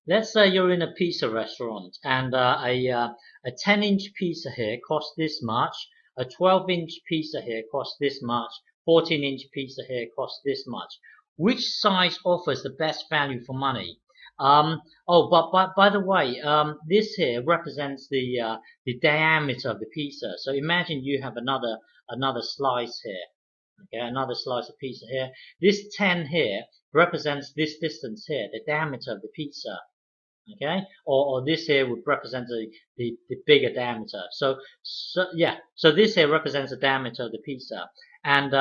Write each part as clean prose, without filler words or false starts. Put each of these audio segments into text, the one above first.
let's say you're in a pizza restaurant and a 10-inch pizza here costs this much, a 12-inch pizza here costs this much, 14-inch pizza here costs this much. Which size offers the best value for money? Oh, but by the way, this here represents the diameter of the pizza. So imagine you have another slice here. Okay, another slice of pizza here. This 10 here represents this distance here, the diameter of the pizza. Okay, or this here would represent the bigger diameter. So yeah, so this here represents the diameter of the pizza, and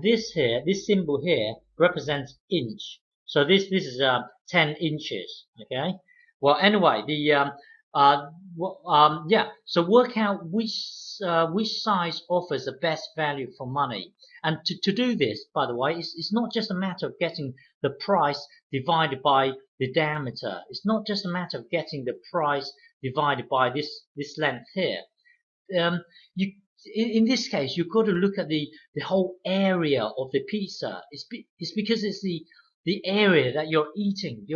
this here, this symbol here represents inch. So this is 10 inches. Okay. Well, anyway, yeah. So work out which size offers the best value for money. And to do this, by the way, it's not just a matter of getting the price divided by the diameter. It's not just a matter of getting the price divided by this length here. You in this case you've got to look at the whole area of the pizza. It's because it's the area that you're eating.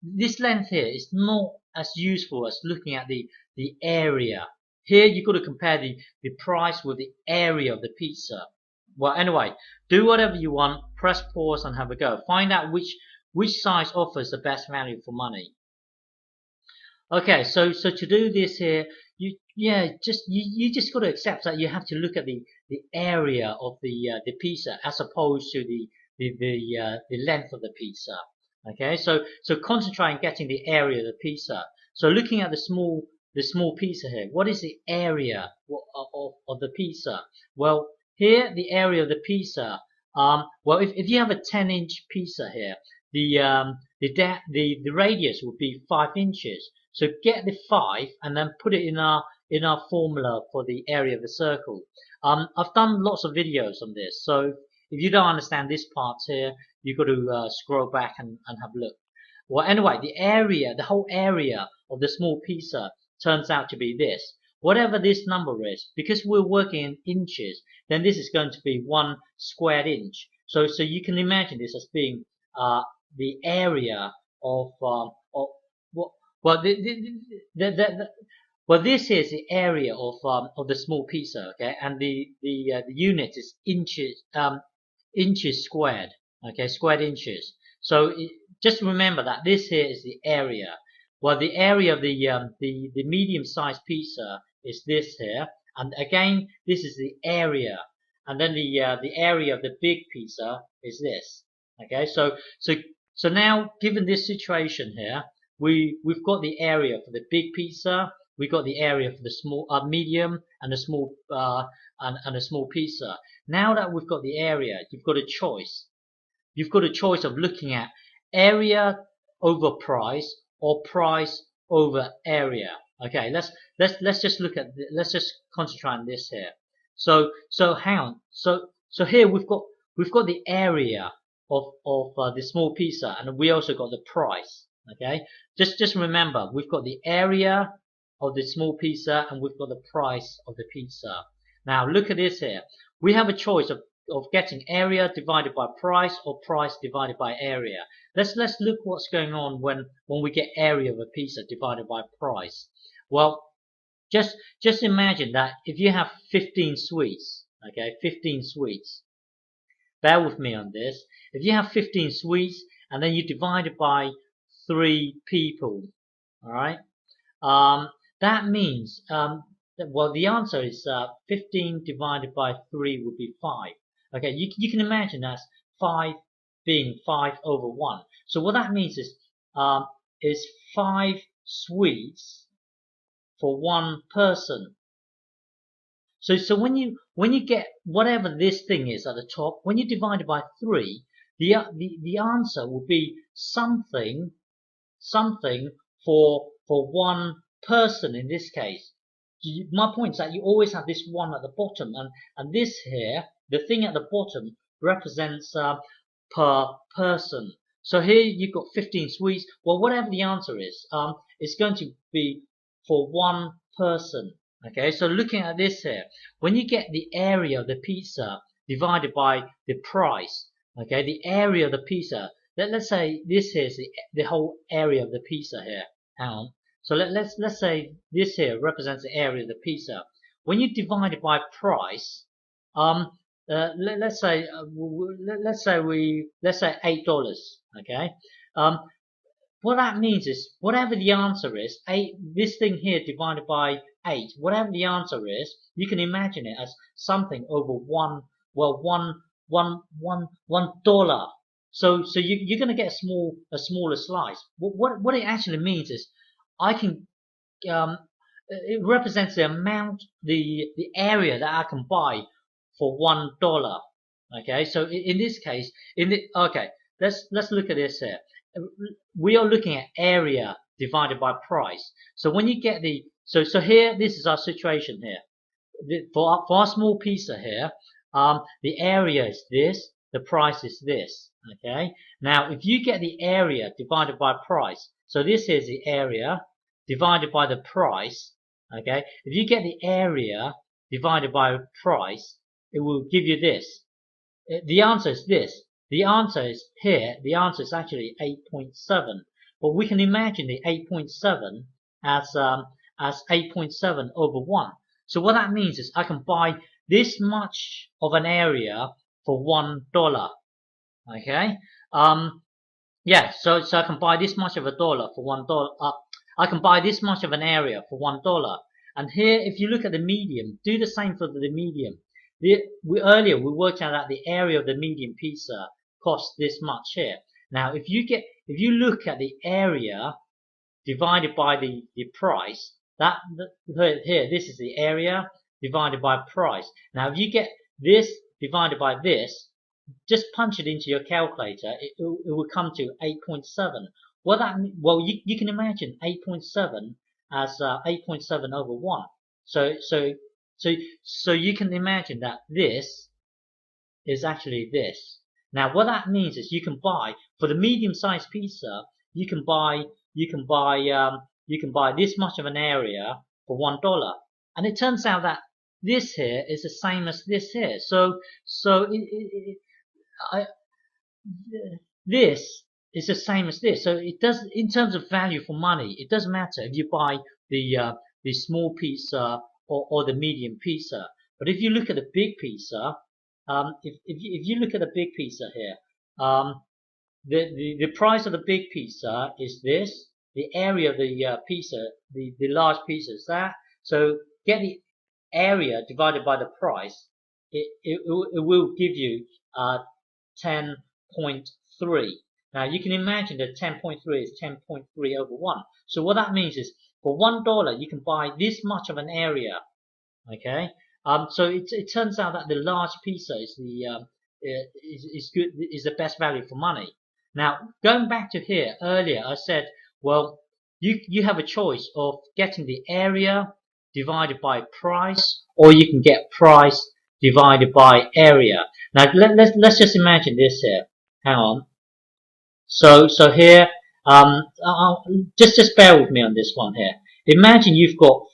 This length here is not as useful as looking at the area. Here you've got to compare the price with the area of the pizza. Well, anyway, do whatever you want, press pause and have a go. Find out which size offers the best value for money. Okay, so to do this here, you just got to accept that you have to look at the area of the pizza as opposed to the length of the pizza. Okay, so concentrate on getting the area of the pizza. So looking at the small pizza here, what is the area of the pizza? Well, here the area of the pizza. Well, if you have a 10-inch pizza here, the radius would be 5 inches. So get the 5 and then put it in our formula for the area of the circle. I've done lots of videos on this, so if you don't understand this part here, you've got to scroll back and have a look. Well, anyway, the whole area of the small pizza turns out to be this. Whatever this number is, because we're working in inches, then this is going to be 1 squared inch. So you can imagine this as being the area of well, well, this is the area of the small pizza, okay, and the unit is inches squared, okay, squared inches. So just remember that this here is the area. Well, the area of the medium-sized pizza is this here, and again this is the area, and then the area of the big pizza is this. Okay, so now given this situation here, we've got the area for the big pizza, we've got the area for the small medium and the small and a small pizza. Now that we've got the area, you've got a choice. You've got a choice of looking at area over price or price over area. Okay, let's just look at let's just concentrate on this here. So hang on. So here we've got the area of the small pizza, and we also got the price. Okay, just remember we've got the area of the small pizza and we've got the price of the pizza. Now look at this here. We have a choice of getting area divided by price or price divided by area. Let's look what's going on when we get area of a pizza divided by price. Well, just imagine that if you have 15 sweets, okay, 15 sweets. Bear with me on this. If you have 15 sweets and then you divide it by 3 people, all right, that means well, the answer is 15 divided by 3 would be 5. Okay, you can imagine that's 5 being 5 over 1. So what that means is 5 sweets for 1 person. So when you get whatever this thing is at the top, when you divide it by 3, the answer will be something for 1 person in this case. My point is that you always have this 1 at the bottom, and this here, the thing at the bottom, represents per person. So here you've got 15 sweets. Well, whatever the answer is, it's going to be for 1 person. Okay, so looking at this here, when you get the area of the pizza divided by the price, okay, the area of the pizza let's say this here is the whole area of the pizza here. Hang on. So let's say this here represents the area of the pizza. When you divide it by price, let's say $8. Okay. What that means is whatever the answer is, this thing here divided by 8, whatever the answer is, you can imagine it as something over $1. So you're going to get a smaller slice. What it actually means is I can it represents the amount, the area that I can buy for $1. Okay, so in this case, okay, let's look at this here. We are looking at area divided by price. So when you get so here, this is our situation here. For our small pizza here, the area is this, the price is this. Okay. Now, if you get the area divided by price, so this is the area divided by the price. Okay. If you get the area divided by price, it will give you this. The answer is this. The answer is here. The answer is actually 8.7. But we can imagine the 8.7 as 8.7 over 1. So what that means is I can buy this much of an area for $1. Okay. Yeah. So I can buy this much of a dollar for $1. I can buy this much of an area for $1. And here, if you look at the medium, do the same for the medium. Earlier we worked out that the area of the medium pizza costs this much here. Now, if you look at the area divided by the price, here, this is the area divided by price. Now, if you get this divided by this, just punch it into your calculator. It will come to 8.7. Well, you can imagine 8.7 as 8.7 over 1. So you can imagine that this is actually this. Now, what that means is you can buy for the medium-sized pizza. You can buy this much of an area for $1, and it turns out that this here is the same as this here. This is the same as this. So it does, in terms of value for money, it doesn't matter if you buy the small pizza or the medium pizza. But if you look at the big pizza, if you look at the big pizza here, the price of the big pizza is this. The area of the pizza, the large pizza is that. So get the area divided by the price. It will give you 10.3. Now you can imagine that 10.3 is 10.3 over 1. So what that means is for $1 you can buy this much of an area. Okay. So it turns out that the large pizza is the best value for money. Now, going back to here earlier, I said, well, you have a choice of getting the area divided by price, or you can get price divided by area. Now, let's just imagine this here. Hang on. So here, just bear with me on this one here. Imagine you've got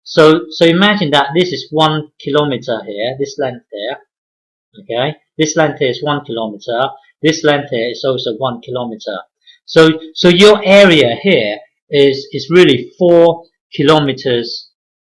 so imagine that this is 1 kilometer here, this length here. Okay, this length here is 1 kilometer. This length here is also 1 kilometer. So your area here is really 4 kilometers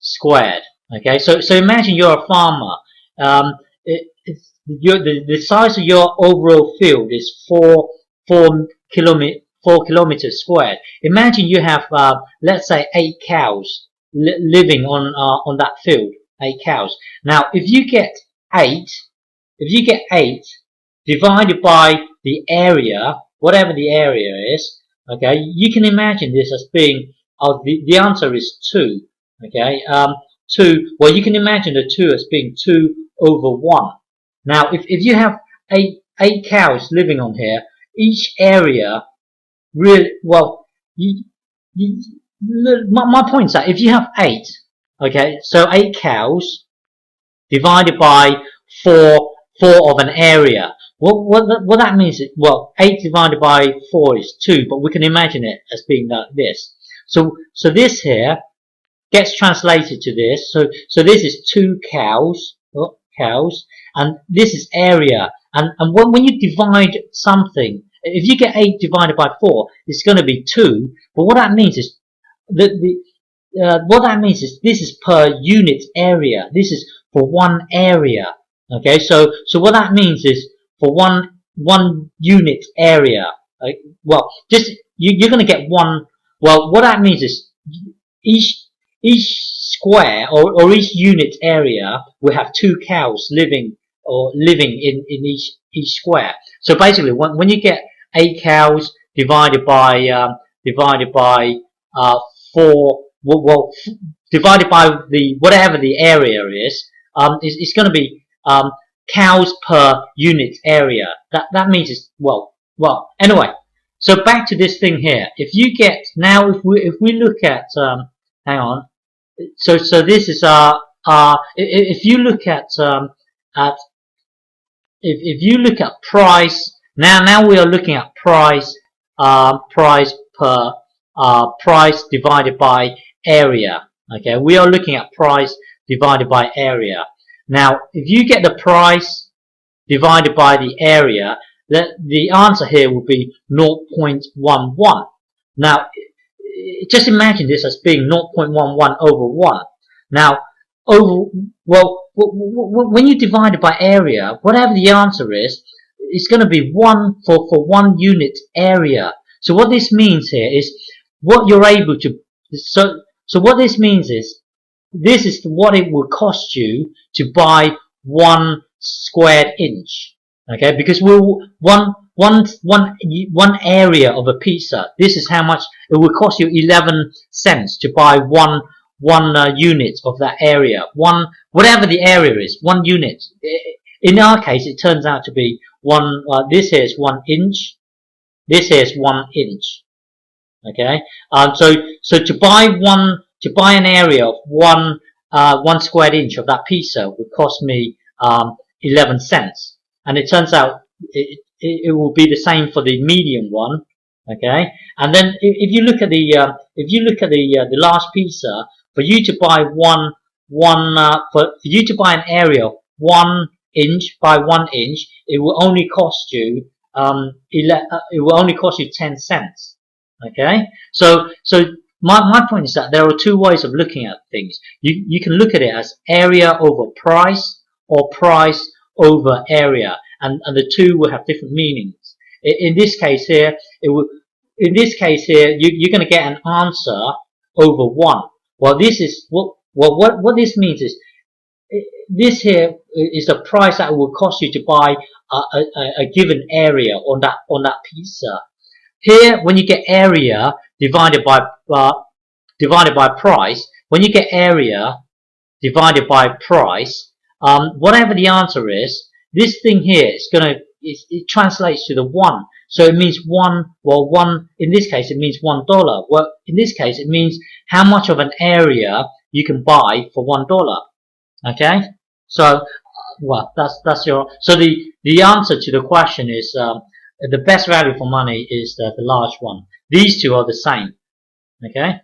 squared. Okay, so imagine you're a farmer. The size of your overall field is 4 kilometers squared. Imagine you have let's say 8 cows living on that field. 8 cows. Now, if you get 8 divided by the area, whatever the area is, okay, you can imagine this as being, the answer is 2, okay, 2, well, you can imagine the 2 as being 2 over 1. Now, if you have 8 cows living on here, each area, really, well, my point is that if you have 8, okay, so 8 cows divided by 4 of an area. What that means is, well, 8 divided by 4 is 2, but we can imagine it as being like this. So this here gets translated to this. So this is 2 cows, and this is area. And when you divide something, if you get 8 divided by 4, it's going to be 2. But what that means is what that means is this is per unit area. This is for one area. Okay, so what that means is for one unit area. Well, just you're going to get one. Well, what that means is each square or each unit area will have 2 cows living in each square. So basically, when you get 8 cows divided by 4, well, divided by the whatever the area is, it's going to be cows per unit area. That means it's well. Anyway, so back to this thing here. If you get now, if we look at hang on. So this is if you look at if you look at price now we are looking at price price per price divided by area. Okay, we are looking at price divided by area. Now, if you get the price divided by the area, the answer here will be 0.11. Now, just imagine this as being 0.11 over 1. Now, when you divide it by area, whatever the answer is, it's going to be 1 for 1 unit area. So what this means here is what you're able to. So what this means is this is what it will cost you to buy 1 squared inch. Okay, because one area of a pizza. This is how much it will cost you 11 cents to buy one unit of that area. Whatever the area is, 1 unit. In our case, it turns out to be this here is 1 inch. This here is 1 inch. Okay. So to buy an area of 1 squared inch of that pizza would cost me 11 cents. And it turns out it will be the same for the medium one. Okay. And then if you look at the large pizza, for you to buy for you to buy an area of 1 inch by 1 inch, it will only cost you 10 cents. Okay, so my point is that there are 2 ways of looking at things. You can look at it as area over price or price over area, and the 2 will have different meanings. In this case here, you're going to get an answer over 1. Well, this is what this means is this here is the price that it will cost you to buy a given area on that pizza. Here, when you get area divided by price, when you get area divided by price, whatever the answer is, this thing here is it translates to the 1. So it means 1. Well, 1 in this case it means $1. Well, in this case it means how much of an area you can buy for $1. Okay. So well, that's your. So the answer to the question is the best value for money is the large one. These 2 are the same. Okay.